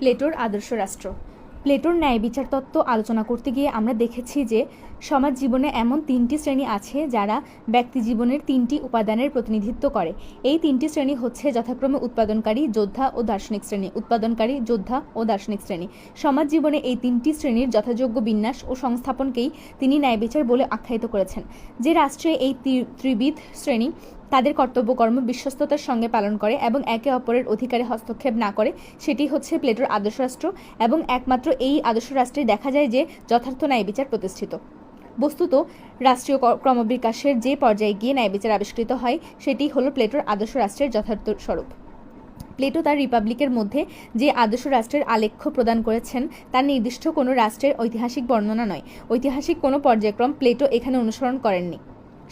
প্লেটোর আদর্শ রাষ্ট্র। প্লেটোর ন্যায় বিচার তত্ত্ব আলোচনা করতে গিয়ে আমরা দেখেছি যে সমাজ জীবনে এমন তিনটি শ্রেণী আছে যারা ব্যক্তি জীবনের তিনটি উপাদানের প্রতিনিধিত্ব করে। এই তিনটি শ্রেণী হচ্ছে যথাক্রমে উৎপাদনকারী, যোদ্ধা ও দার্শনিক শ্রেণী। উৎপাদনকারী, যোদ্ধা ও দার্শনিক শ্রেণী। সমাজ জীবনে এই তিনটি শ্রেণীর যথাযোগ্য বিন্যাস ও সংস্থাপনকেই তিনি ন্যায় বিচার বলে আখ্যায়িত করেছেন। যে রাষ্ট্রে এই ত্রিবিধ শ্রেণী তাদের কর্তব্যকর্ম বিশ্বস্ততার সঙ্গে পালন করে এবং একে অপরের অধিকারে হস্তক্ষেপ না করে, সেটি হচ্ছে প্লেটোর আদর্শ রাষ্ট্র। এবং একমাত্র এই আদর্শ রাষ্ট্রে দেখা যায় যে যথার্থ ন্যায় বিচার প্রতিষ্ঠিত। বস্তুত রাষ্ট্রীয় ক্রমবিকাশের যে পর্যায়ে গিয়ে ন্যায় বিচার আবিষ্কৃত হয় সেটি হলো প্লেটোর আদর্শ রাষ্ট্রের যথার্থ স্বরূপ। প্লেটো তার রিপাবলিকের মধ্যে যে আদর্শ রাষ্ট্রের আলেখ্য প্রদান করেছেন তার নির্দিষ্ট কোনো রাষ্ট্রের ঐতিহাসিক বর্ণনা নয়। ঐতিহাসিক কোনো পর্যায়ক্রম প্লেটো এখানে অনুসরণ করেননি।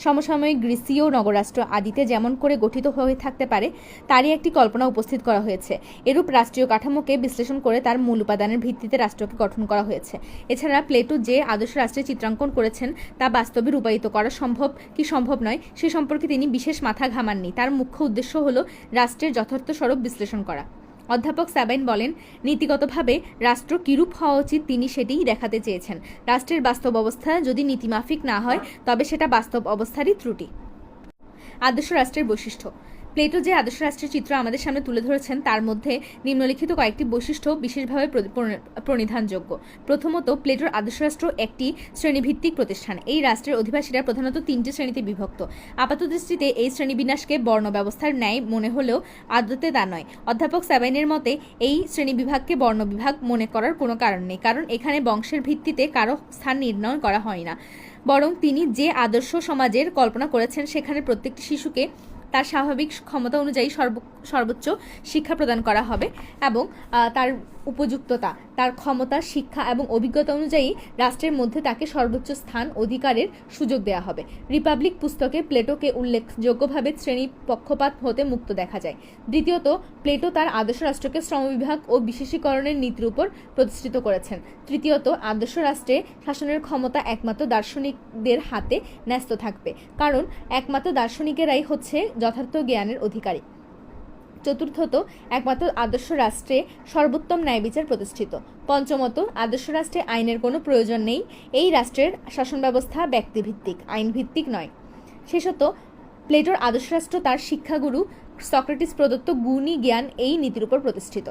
সমসাময়িক গ্রিসীয় নগরাষ্ট্র আদিতে যেমন করে গঠিত হয়ে থাকতে পারে তারই একটি কল্পনা উপস্থিত করা হয়েছে। এরূপ রাষ্ট্রীয় কাঠামোকে বিশ্লেষণ করে তার মূল উপাদানের ভিত্তিতে রাষ্ট্রকে গঠন করা হয়েছে। এছাড়া প্লেটো যে আদর্শ রাষ্ট্রের চিত্রাঙ্কন করেছেন তা বাস্তবে রূপায়িত করা সম্ভব কি সম্ভব নয় সে সম্পর্কে তিনি বিশেষ মাথা ঘামাননি। তার মুখ্য উদ্দেশ্য হল রাষ্ট্রের যথার্থ স্বরূপ বিশ্লেষণ করা। অধ্যাপক সাবাইন বলেন, নীতিগতভাবে রাষ্ট্র কিরূপ হওয়া উচিত তিনি সেটিই দেখাতে চেয়েছেন। রাষ্ট্রের বাস্তব অবস্থা যদি নীতিমাফিক না হয় তবে সেটা বাস্তব অবস্থারই ত্রুটি। আদর্শ রাষ্ট্রের বৈশিষ্ট্য। প্লেটো যে আদর্শ রাষ্ট্রের চিত্র আমাদের সামনে তুলে ধরেছেন তার মধ্যে নিম্নলিখিত কয়েকটি বৈশিষ্ট্য বিশেষভাবে প্রণিধানযোগ্য। প্রথমত, প্লেটোর আদর্শ রাষ্ট্র একটি শ্রেণীভিত্তিক প্রতিষ্ঠান। এই রাষ্ট্রের অধিবাসীরা প্রধানত তিনটি শ্রেণীতে বিভক্ত। আপাতদৃষ্টিতে এই শ্রেণীবিন্যাসকে বর্ণ ব্যবস্থার ন্যায় মনে হলেও আদতে তা নয়। অধ্যাপক সাবাইনের মতে এই শ্রেণীবিভাগকে বর্ণবিভাগ মনে করার কোনো কারণ নেই, কারণ এখানে বংশের ভিত্তিতে কারো স্থান নির্ণয় করা হয় না। বরং তিনি যে আদর্শ সমাজের কল্পনা করেছেন সেখানে প্রত্যেকটি শিশুকে তার স্বাভাবিক ক্ষমতা অনুযায়ী সর্বোচ্চ শিক্ষা প্রদান করা হবে এবং তার উপযুক্ততা, তার ক্ষমতা, শিক্ষা এবং অভিজ্ঞতা অনুযায়ী রাষ্ট্রের মধ্যে তাকে সর্বোচ্চ স্থান অধিকারের সুযোগ দেওয়া হবে। রিপাবলিক পুস্তকে প্লেটোকে উল্লেখযোগ্যভাবে শ্রেণী পক্ষপাত হতে মুক্ত দেখা যায়। দ্বিতীয়ত, প্লেটো তার আদর্শ রাষ্ট্রকে শ্রমবিভাগ ও বিশেষীকরণের নীতির উপর প্রতিষ্ঠিত করেছেন। তৃতীয়ত, আদর্শ রাষ্ট্রে শাসনের ক্ষমতা একমাত্র দার্শনিকদের হাতে ন্যস্ত থাকবে, কারণ একমাত্র দার্শনিকেরাই হচ্ছে যথার্থ জ্ঞানের অধিকারী। চতুর্থত, একমাত্র আদর্শ রাষ্ট্রে সর্বোত্তম ন্যায় বিচার প্রতিষ্ঠিত। পঞ্চমত, আদর্শ রাষ্ট্রে আইনের কোনো প্রয়োজন নেই। এই রাষ্ট্রের শাসন ব্যবস্থা ব্যক্তিভিত্তিক, আইনভিত্তিক নয়। শেষত, প্লেটোর আদর্শ রাষ্ট্র তার শিক্ষাগুরু সক্রেটিস প্রদত্ত গুণী জ্ঞান এই নীতির উপর প্রতিষ্ঠিত।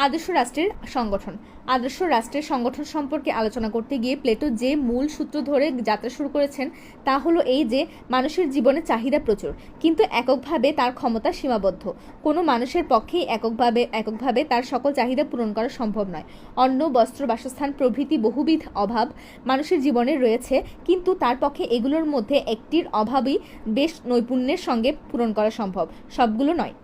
আদর্শ রাষ্ট্রের সংগঠন। আদর্শ রাষ্ট্রের সংগঠন সম্পর্কে আলোচনা করতে গিয়ে প্লেটো যে মূল সূত্র ধরে যাত্রা শুরু করেছেন তা হলো এই যে মানুষের জীবনে চাহিদা প্রচুর, কিন্তু এককভাবে তার ক্ষমতা সীমাবদ্ধ। কোনো মানুষের পক্ষেই এককভাবে তার সকল চাহিদা পূরণ করা সম্ভব নয়। অন্ন, বস্ত্র, বাসস্থান প্রভৃতি বহুবিধ অভাব মানুষের জীবনে রয়েছে, কিন্তু তার পক্ষে এগুলোর মধ্যে একটির অভাবই বেশ নৈপুণ্যের সঙ্গে পূরণ করা সম্ভব, সবগুলো নয়।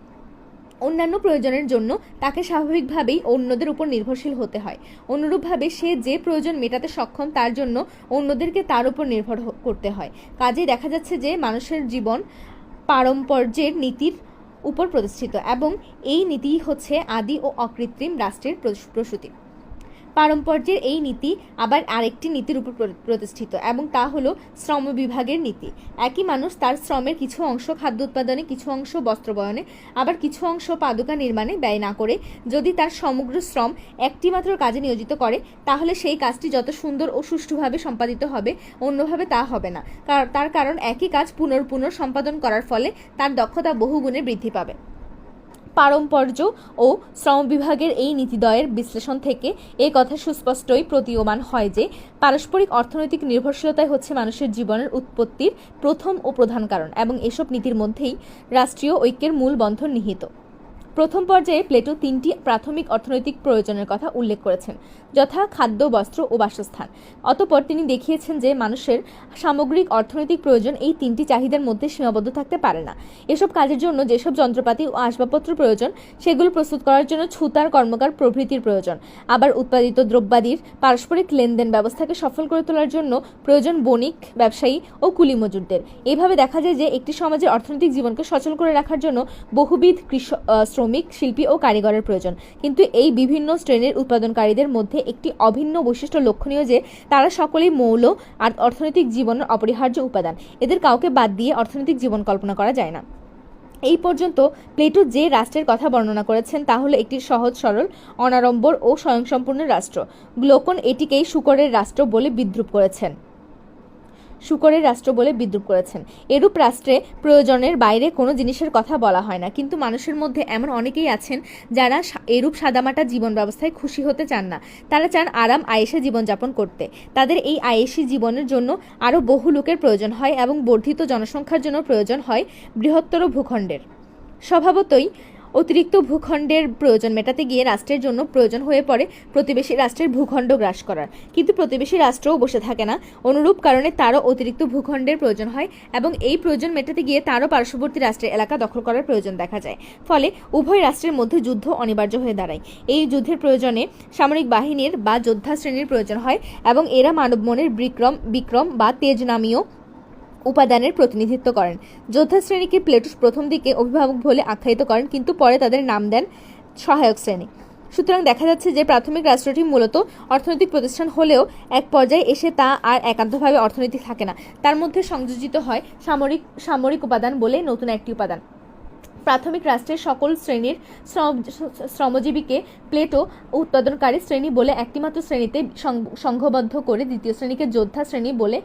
অন্যান্য প্রয়োজনের জন্য তাকে স্বাভাবিকভাবেই অন্যদের উপর নির্ভরশীল হতে হয়। অনুরূপভাবে সে যে প্রয়োজন মেটাতে সক্ষম তার জন্য অন্যদেরকে তার উপর নির্ভর করতে হয়। কাজেই দেখা যাচ্ছে যে মানুষের জীবন পারম্পর্যের নীতির উপর প্রতিষ্ঠিত এবং এই নীতিই হচ্ছে আদি ও অকৃত্রিম রাষ্ট্রের প্রসূতি। পারম্পর্যের এই নীতি আবার আরেকটি নীতির উপর প্রতিষ্ঠিত এবং তা হলো শ্রম বিভাগের নীতি। একই মানুষ তার শ্রমের কিছু অংশ খাদ্য উৎপাদনে, কিছু অংশ বস্ত্র বয়নে, আবার কিছু অংশ পাদুকা নির্মাণে ব্যয় না করে যদি তার সমগ্র শ্রম একটিমাত্র কাজে নিয়োজিত করে তাহলে সেই কাজটি যত সুন্দর ও সুষ্ঠুভাবে সম্পাদিত হবে, অন্যভাবে তা হবে না। তার কারণ একই কাজ পুনর্পুনঃ সম্পাদন করার ফলে তার দক্ষতা বহুগুণে বৃদ্ধি পাবে। পারম্পর্য ও শ্রম বিভাগের এই নীতিদ্বয়ের বিশ্লেষণ থেকে এই কথা সুস্পষ্টই প্রতীয়মান হয় যে পারস্পরিক অর্থনৈতিক নির্ভরশীলতাই হচ্ছে মানুষের জীবনের উৎপত্তির প্রথম ও প্রধান কারণ এবং এসব নীতির মধ্যেই রাষ্ট্রীয় ঐক্যের মূল বন্ধন নিহিত। প্রথম পর্যায়ে প্লেটো তিনটি প্রাথমিক অর্থনৈতিক প্রয়োজনের কথা উল্লেখ করেছেন, যথা খাদ্য, বস্ত্র ও বাসস্থান। অতঃপর তিনি দেখিয়েছেন যে মানুষের সামগ্রিক অর্থনৈতিক প্রয়োজন এই তিনটি চাহিদার মধ্যে সীমাবদ্ধ থাকতে পারে না। এসব কাজের জন্য যেসব যন্ত্রপাতি ও আসবাবপত্র প্রয়োজন সেগুলো প্রস্তুত করার জন্য ছুতার, কর্মকার প্রভৃতির প্রয়োজন। আবার উৎপাদিত দ্রব্যাদির পারস্পরিক লেনদেন ব্যবস্থাকে সফল করে তোলার জন্য প্রয়োজন বণিক, ব্যবসায়ী ও কুলি মজুরদের। এইভাবে দেখা যায় যে একটি সমাজের অর্থনৈতিক জীবনকে সচল করে রাখার জন্য বহুবিধ শ্রমিক, শিল্পী ও কারিগরের প্রয়োজন। কিন্তু এই বিভিন্ন শ্রেণীর উৎপাদনকারীদের মধ্যে একটি অভিন্ন বৈশিষ্ট্য লক্ষণীয় যে তারা সকলেই মৌল আর অর্থনৈতিক জীবনের অপরিহার্য উপাদান। এদের কাউকে বাদ দিয়ে অর্থনৈতিক জীবন কল্পনা করা যায় না। এই পর্যন্ত প্লেটো যে রাষ্ট্রের কথা বর্ণনা করেছেন তা হলো একটি সহজ সরল, অনাড়ম্বর ও স্বয়ংসম্পূর্ণ রাষ্ট্র। গ্লোকন এটিকেই শূকরের রাষ্ট্র বলে বিদ্রূপ করেছেন। এরূপ রাষ্ট্রে প্রয়োজনের বাইরে কোনো জিনিসের কথা বলা হয় না, কিন্তু মানুষের মধ্যে এমন অনেকেই আছেন যারা এরূপ সাদামাটা জীবন ব্যবস্থায় খুশি হতে চান না। তারা চান আরাম আয়েশে জীবনযাপন করতে। তাদের এই আয়েশি জীবনের জন্য আরও বহু লোকের প্রয়োজন হয় এবং বর্ধিত জনসংখ্যার জন্য প্রয়োজন হয় বৃহত্তর ভূখণ্ডের। স্বভাবতই অতিরিক্ত ভূখণ্ডের প্রয়োজন মেটাতে গিয়ে রাষ্ট্রের জন্য প্রয়োজন হয়ে পড়ে প্রতিবেশী রাষ্ট্রের ভূখণ্ড গ্রাস করার। কিন্তু প্রতিবেশী রাষ্ট্রও বসে থাকে না, অনুরূপ কারণে তারও অতিরিক্ত ভূখণ্ডের প্রয়োজন হয় এবং এই প্রয়োজন মেটাতে গিয়ে তারও পার্শ্ববর্তী রাষ্ট্রের এলাকা দখল করার প্রয়োজন দেখা যায়। ফলে উভয় রাষ্ট্রের মধ্যে যুদ্ধ অনিবার্য হয়ে দাঁড়ায়। এই যুদ্ধের প্রয়োজনে সামরিক বাহিনীর বা যোদ্ধা শ্রেণীর প্রয়োজন হয় এবং এরা মানব মনের বিক্রম বা তেজ নামীয় উপাদানের প্রতিনিধিত্ব করেন। যোদ্ধা শ্রেণীকে প্লেটো প্রথম দিকে অভিভাবক বলে আখ্যায়িত করেন, কিন্তু পরে তাদের নাম দেন সহায়ক শ্রেণী। সুতরাং দেখা যাচ্ছে যে প্রাথমিক রাষ্ট্রটি মূলত অর্থনৈতিক প্রতিষ্ঠান হলেও এক পর্যায়ে এসে তা আর একান্তভাবে অর্থনৈতিক থাকে না, তার মধ্যে সংযোজিত হয় সামরিক উপাদান বলে নতুন একটি উপাদান। প্রাথমিক রাষ্ট্রের সকল শ্রেণীর শ্রমজীবীকে প্লেটো উৎপাদনকারী শ্রেণী বলে একটিমাত্র শ্রেণীতে সংঘবদ্ধ করে দ্বিতীয় শ্রেণীকে যোদ্ধা শ্রেণী বলে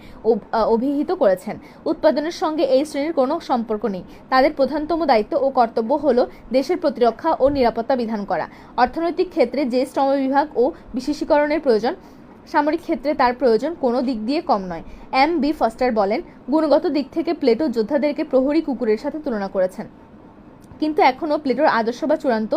অভিহিত করেছেন। উৎপাদনের সঙ্গে এই শ্রেণীর কোনো সম্পর্ক নেই। তাদের প্রধানতম দায়িত্ব ও কর্তব্য হল দেশের প্রতিরক্ষা ও নিরাপত্তা বিধান করা। অর্থনৈতিক ক্ষেত্রে যে শ্রম বিভাগ ও বিশেষীকরণের প্রয়োজন, সামরিক ক্ষেত্রে তার প্রয়োজন কোনো দিক দিয়ে কম নয়। M.B. ফস্টার বলেন, গুণগত দিক থেকে প্লেটো যোদ্ধাদেরকে প্রহরী কুকুরের সাথে তুলনা করেছেন। কিন্তু এখনও প্লেটোর আদর্শ বা চূড়ান্ত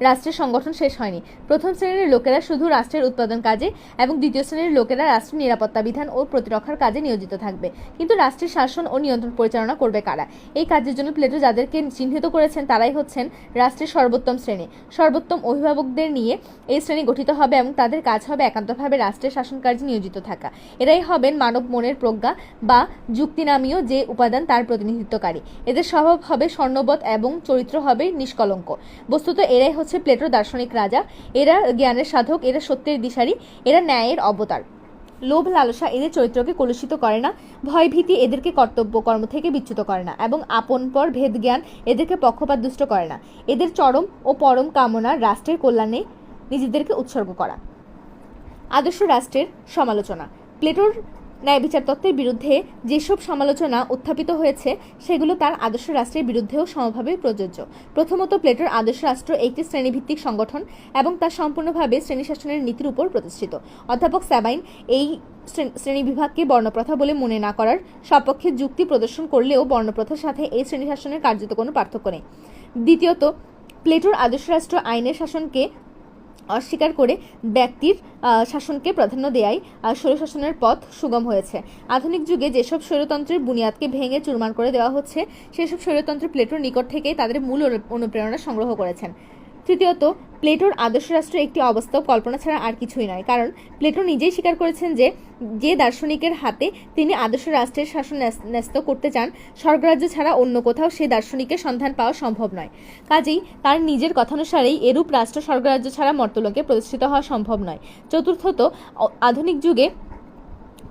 রাষ্ট্রের সংগঠন শেষ হয়নি। প্রথম শ্রেণীর লোকেরা শুধু রাষ্ট্রের উৎপাদন কাজে এবং দ্বিতীয় শ্রেণীর লোকেরা রাষ্ট্রের নিরাপত্তা বিধান ও প্রতিরক্ষার কাজে নিয়োজিত থাকবে। কিন্তু রাষ্ট্রের শাসন ও নিয়ন্ত্রণ পরিচালনা করবে কারা? এই কাজের জন্য প্লেটো যাদেরকে চিহ্নিত করেছেন তারাই হচ্ছেন রাষ্ট্রের সর্বোত্তম শ্রেণী। সর্বোত্তম অভিভাবকদের নিয়ে এই শ্রেণী গঠিত হবে এবং তাদের কাজ হবে একান্তভাবে রাষ্ট্রের শাসন কার্যে নিয়োজিত থাকা। এরাই হবেন মানব মনের প্রজ্ঞা বা যুক্তি নামীয় যে উপাদান তার প্রতিনিধিত্বকারী। এদের স্বভাব হবে স্বর্ণবৎ এবং চরিত্র হবে নিষ্কলঙ্ক। বস্তুত এরাই হচ্ছে প্লেটোর দার্শনিক রাজা। এরা জ্ঞানের সাধক, এরা সত্যের দিশারি, এরা ন্যায়ের অবতার। লোভ লালসা এদের চরিত্রকে কলুষিত করে না, ভয় ভীতি এদেরকে কর্তব্য কর্ম থেকে বিচ্যুত করে না এবং আপন পর ভেদ জ্ঞান এদেরকে পক্ষপাত দুষ্ট করে না। এদের চরম ও পরম কামনা রাষ্ট্রের কল্যাণে নিজেদেরকে উৎসর্গ করা। আদর্শ রাষ্ট্রের সমালোচনা। প্লেটোর ন্যায় বিচার তত্ত্বের বিরুদ্ধে যেসব সমালোচনা উত্থাপিত হয়েছে সেগুলো তার আদর্শ রাষ্ট্রের বিরুদ্ধেও সমভাবে প্রযোজ্য। প্রথমত, প্লেটোর আদর্শ রাষ্ট্র একটি শ্রেণীভিত্তিক সংগঠন এবং তা সম্পূর্ণভাবে শ্রেণীশাসনের নীতির উপর প্রতিষ্ঠিত। অধ্যাপক সাবাইন এই শ্রেণীবিভাগকে বর্ণপ্রথা বলে মনে না করার সপক্ষে যুক্তি প্রদর্শন করলেও বর্ণপ্রথার সাথে এই শ্রেণীশাসনের কার্যত কোনো পার্থক্য নেই। দ্বিতীয়ত, প্লেটোর আদর্শ রাষ্ট্র আইনের শাসনকে অস্বীকার করে ব্যক্তির শাসনকে প্রাধান্য দেয়াই স্বৈরশাসনের পথ সুগম হয়েছে। আধুনিক যুগে যেসব স্বৈরতন্ত্রের বুনিয়াদকে ভেঙে চুরমার করে দেওয়া হচ্ছে সেসব স্বৈরতন্ত্র প্লেটোর নিকট থেকেই তাদের মূল অনুপ্রেরণা সংগ্রহ করেছেন। তৃতীয়ত, প্লেটোর আদর্শ রাষ্ট্র একটি অবাস্তব কল্পনা ছাড়া আর কিছুই নয়, কারণ প্লেটো নিজেই স্বীকার করেছেন যে দার্শনিকের হাতে তিনি আদর্শ রাষ্ট্রের শাসন ন্যস্ত করতে চান, স্বর্গরাজ্য ছাড়া অন্য কোথাও সে দার্শনিকের সন্ধান পাওয়া সম্ভব নয়। কাজেই তার নিজের কথানুসারেই এরূপ রাষ্ট্র স্বর্গরাজ্য ছাড়া মর্তলোকে প্রতিষ্ঠিত হওয়া সম্ভব নয়। চতুর্থত, আধুনিক যুগে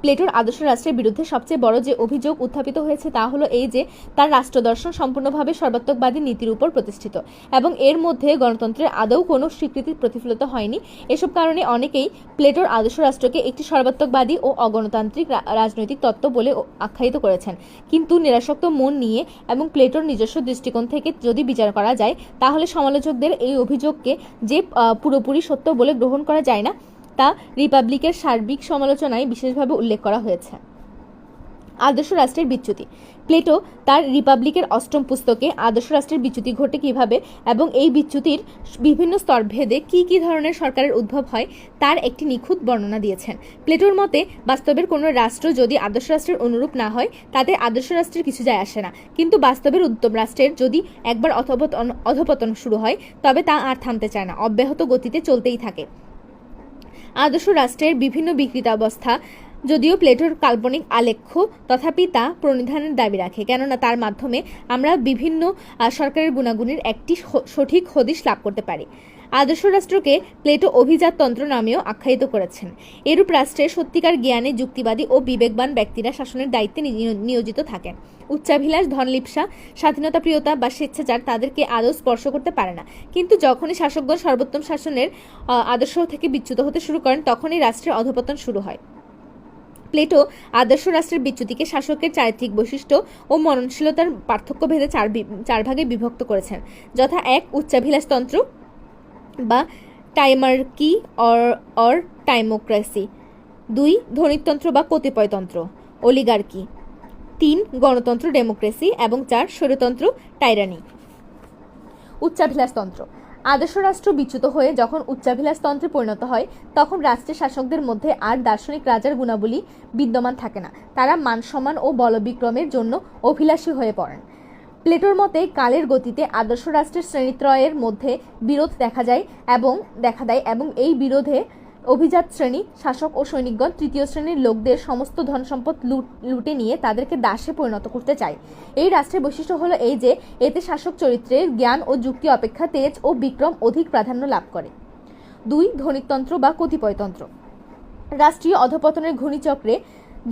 প্লেটোর আদর্শ রাষ্ট্রের বিরুদ্ধে সবচেয়ে বড় যে অভিযোগ উত্থাপিত হয়েছে তা হলো এই যে তার রাষ্ট্রদর্শন সম্পূর্ণভাবে সর্বাত্মকবাদী নীতির উপর প্রতিষ্ঠিত এবং এর মধ্যে গণতন্ত্রের আদৌ কোনো স্বীকৃতি প্রতিফলিত হয়নি। এসব কারণে অনেকেই প্লেটোর আদর্শ রাষ্ট্রকে একটি সর্বাত্মকবাদী ও অগণতান্ত্রিক রাজনৈতিক তত্ত্ব বলে আখ্যায়িত করেছেন। কিন্তু নিরাসক্ত মন নিয়ে এবং প্লেটোর নিজস্ব দৃষ্টিকোণ থেকে যদি বিচার করা যায় তাহলে সমালোচকদের এই অভিযোগকে যে পুরোপুরি সত্য বলে গ্রহণ করা যায় না তা রিপাবলিকের সার্বিক সমালোচনায় বিশেষভাবে উল্লেখ করা হয়েছে। আদর্শ রাষ্ট্রের বিচ্যুতি। প্লেটো তার রিপাবলিকের অষ্টম পুস্তকে আদর্শ রাষ্ট্রের বিচ্যুতি ঘটে কিভাবে এবং এই বিচ্যুতির বিভিন্ন স্তরভেদে কি ধরনের সরকারের উদ্ভব হয় তার একটি নিখুঁত বর্ণনা দিয়েছেন। প্লেটোর মতে বাস্তবের কোনো রাষ্ট্র যদি আদর্শ রাষ্ট্রের অনুরূপ না হয় তাতে আদর্শ রাষ্ট্রের কিছু যায় আসে না, কিন্তু বাস্তবের উত্তম রাষ্ট্রের যদি একবার অধপতন শুরু হয় তবে তা আর থামতে চায় না, অব্যাহত গতিতে চলতেই থাকে। আদর্শ রাষ্ট্রের বিভিন্ন বিকৃতাবস্থা যদিও প্লেটোর কাল্পনিক আলেখ্য, তথাপি তা প্রণিধানের দাবি রাখে, কেননা তার মাধ্যমে আমরা বিভিন্ন সরকারের গুণাগুণের একটি সঠিক হদিশ লাভ করতে পারি। আদর্শ রাষ্ট্রকে প্লেটো অভিজাততন্ত্র নামেও আখ্যায়িত করেছেন। এরূপ রাষ্ট্রে সত্যিকার জ্ঞানে যুক্তিবাদী ও বিবেকবান ব্যক্তিরা শাসনের দায়িত্বে নিয়োজিত থাকেন। উচ্চাভিলাষ, ধনলিপ্সা, স্বাধীনতাপ্রিয়তা বা স্বেচ্ছাচার তাদেরকে আদৌ স্পর্শ করতে পারে না। কিন্তু যখনই শাসকগণ সর্বোত্তম শাসনের আদর্শ থেকে বিচ্যুত হতে শুরু করেন, তখনই রাষ্ট্রের অধঃপতন শুরু হয়। প্লেটো আদর্শ রাষ্ট্রের বিচ্যুতিকে শাসকের চারিত্রিক বৈশিষ্ট্য ও মননশীলতার পার্থক্য ভেদে চার ভাগে বিভক্ত করেছেন, যথা 1. উচ্চাভিলাষতন্ত্র বা টাইমার্কি অর টাইমোক্রেসি, 2. ধনিকতন্ত্র বা কতিপয়তন্ত্র অলিগার্কি, 3. গণতন্ত্র ডেমোক্রেসি এবং 4. স্বৈরতন্ত্র টাইরানি। উচ্চাভিলাষতন্ত্র। আদর্শ রাষ্ট্র বিচ্যুত হয়ে যখন উচ্চাভিলাষতন্ত্রে পরিণত হয়, তখন রাষ্ট্রের শাসকদের মধ্যে আর দার্শনিক রাজার গুণাবলী বিদ্যমান থাকে না। তারা মান সম্মান ও বলবিক্রমের জন্য অভিলাষী হয়ে পড়েন। প্লেটোর মতে কালের গতিতে আদর্শ রাষ্ট্রের শ্রেণীত্রয়ের মধ্যে বিরোধ দেখা দেয় এবং এই বিরোধে অভিজাত শ্রেণী, শাসক ও সৈনিকগণ তৃতীয় শ্রেণীর লোকদের সমস্ত ধন সম্পদ লুটে নিয়ে তাদেরকে দাসে পরিণত করতে চায়। এই রাষ্ট্রের বৈশিষ্ট্য হলো এই যে এতে শাসক চরিত্রের জ্ঞান ও যুক্তি অপেক্ষা তেজ ও বিক্রম অধিক প্রাধান্য লাভ করে। 2. ধনিকতন্ত্র বা কতিপয়তন্ত্র। রাষ্ট্রীয় অধঃপতনের ঘূর্ণিচক্রে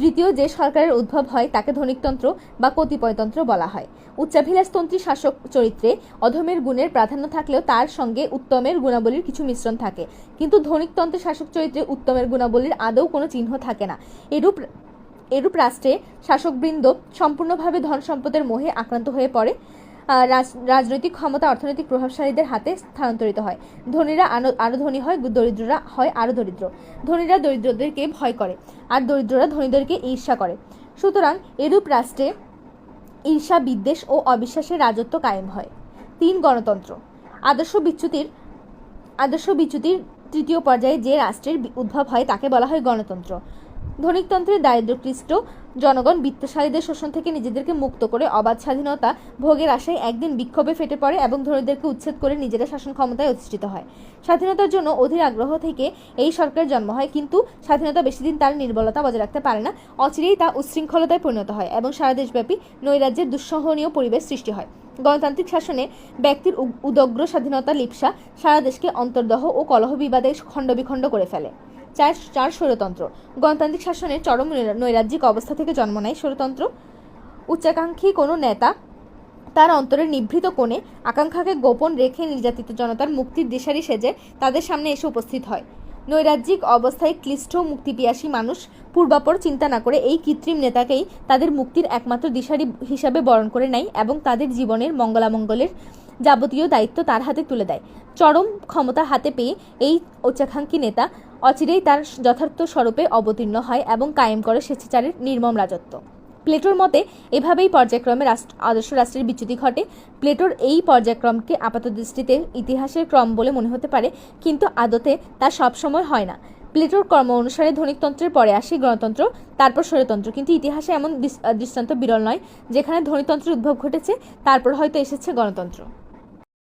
দ্বিতীয় যে সরকারের উদ্ভব হয় তাকে ধনিকতন্ত্র বা কতিপয়তন্ত্র বলা হয়। উচ্চাভিলাষতন্ত্রী শাসক চরিত্রে অধমের গুণের প্রাধান্য থাকলেও তার সঙ্গে উত্তমের গুণাবলীর কিছু মিশ্রণ থাকে, কিন্তু ধনিকতন্ত্রের শাসক চরিত্রে উত্তমের গুণাবলীর আদৌ কোনো চিহ্ন থাকে না। এরূপ রাষ্ট্রে শাসকবৃন্দ সম্পূর্ণভাবে ধন সম্পদের মোহে আক্রান্ত হয়ে পড়ে। রাজনৈতিক ক্ষমতা অর্থনৈতিক প্রভাবশালীদের হাতে স্থানান্তরিত হয়। ধনীরা আরো ধনী হয়, দরিদ্ররা হয় আরো দরিদ্র। ধনীরা দরিদ্রদেরকে ভয় করে আর দরিদ্ররা ধনীদেরকে ঈর্ষা করে। সুতরাং এরূপ রাষ্ট্রে ঈর্ষা, বিদ্বেষ ও অবিশ্বাসের রাজত্ব কায়েম হয়। 3. গণতন্ত্র। আদর্শ বিচ্যুতির তৃতীয় পর্যায়ে যে রাষ্ট্রের উদ্ভব হয় তাকে বলা হয় গণতন্ত্র। ধনিকতন্ত্রের দারিদ্র্যক্লিষ্ট জনগণ বিত্তশালীদের শোষণ থেকে নিজেদেরকে মুক্ত করে অবাধ স্বাধীনতা ভোগের আশায় একদিন বিক্ষোভে ফেটে পড়ে এবং ধনীদেরকে উচ্ছেদ করে নিজেরা শাসন ক্ষমতায় অধিষ্ঠিত হয়। স্বাধীনতার জন্য অধীর আগ্রহ থেকে এই সরকারের জন্ম হয়, কিন্তু স্বাধীনতা বেশিদিন তার নির্বলতা বজায় রাখতে পারে না। অচিরেই তা উচ্ছৃঙ্খলতায় পরিণত হয় এবং সারা দেশব্যাপী নৈরাজ্যের দুঃসহনীয় পরিবেশ সৃষ্টি হয়। গণতান্ত্রিক শাসনে ব্যক্তির উদগ্র স্বাধীনতা লিপ্সা সারা দেশকে অন্তর্দহ ও কলহ বিবাদে খণ্ডবিখণ্ড করে ফেলে। 4. স্বৈরতন্ত্র। গণতান্ত্রিক শাসনের চরম নৈরাজ্যিক অবস্থা থেকে জন্ম নেয় স্বৈরতন্ত্র। উচ্চাকাঙ্ক্ষী কোনো নেতা তার অন্তরের নিভৃত কোণে আকাঙ্ক্ষাকে গোপন রেখে নির্যাতিত জনতার মুক্তির দিশারি সেজে তাদের সামনে এসে উপস্থিত হয়। নৈরাজ্যিক অবস্থায় ক্লিষ্ট মুক্তিপিয়াসী মানুষ পূর্বাপর চিন্তা না করে এই কৃত্রিম নেতাকেই তাদের মুক্তির একমাত্র দিশারি হিসাবে বরণ করে নেয় এবং তাদের জীবনের মঙ্গলামঙ্গলের যাবতীয় দায়িত্ব তার হাতে তুলে দেয়। চরম ক্ষমতা হাতে পেয়ে এই উচ্চাকাঙ্ক্ষী নেতা অচিরেই তার যথার্থ স্বরূপে অবতীর্ণ হয় এবং কায়েম করে স্বেচ্ছাচারের নির্মম রাজত্ব। প্লেটোর মতে এভাবেই পর্যায়ক্রমে আদর্শ রাষ্ট্রের বিচ্যুতি ঘটে। প্লেটোর এই পর্যায়ক্রমকে আপাতদৃষ্টিতে ইতিহাসের ক্রম বলে মনে হতে পারে, কিন্তু আদতে তা সবসময় হয় না। প্লেটোর কর্ম অনুসারে ধনিকতন্ত্রের পরে আসে গণতন্ত্র, তারপর স্বৈরতন্ত্র, কিন্তু ইতিহাসে এমন দৃষ্টান্ত বিরল নয় যেখানে ধনিকতন্ত্রের উদ্ভব ঘটেছে তারপর হয়তো এসেছে গণতন্ত্র।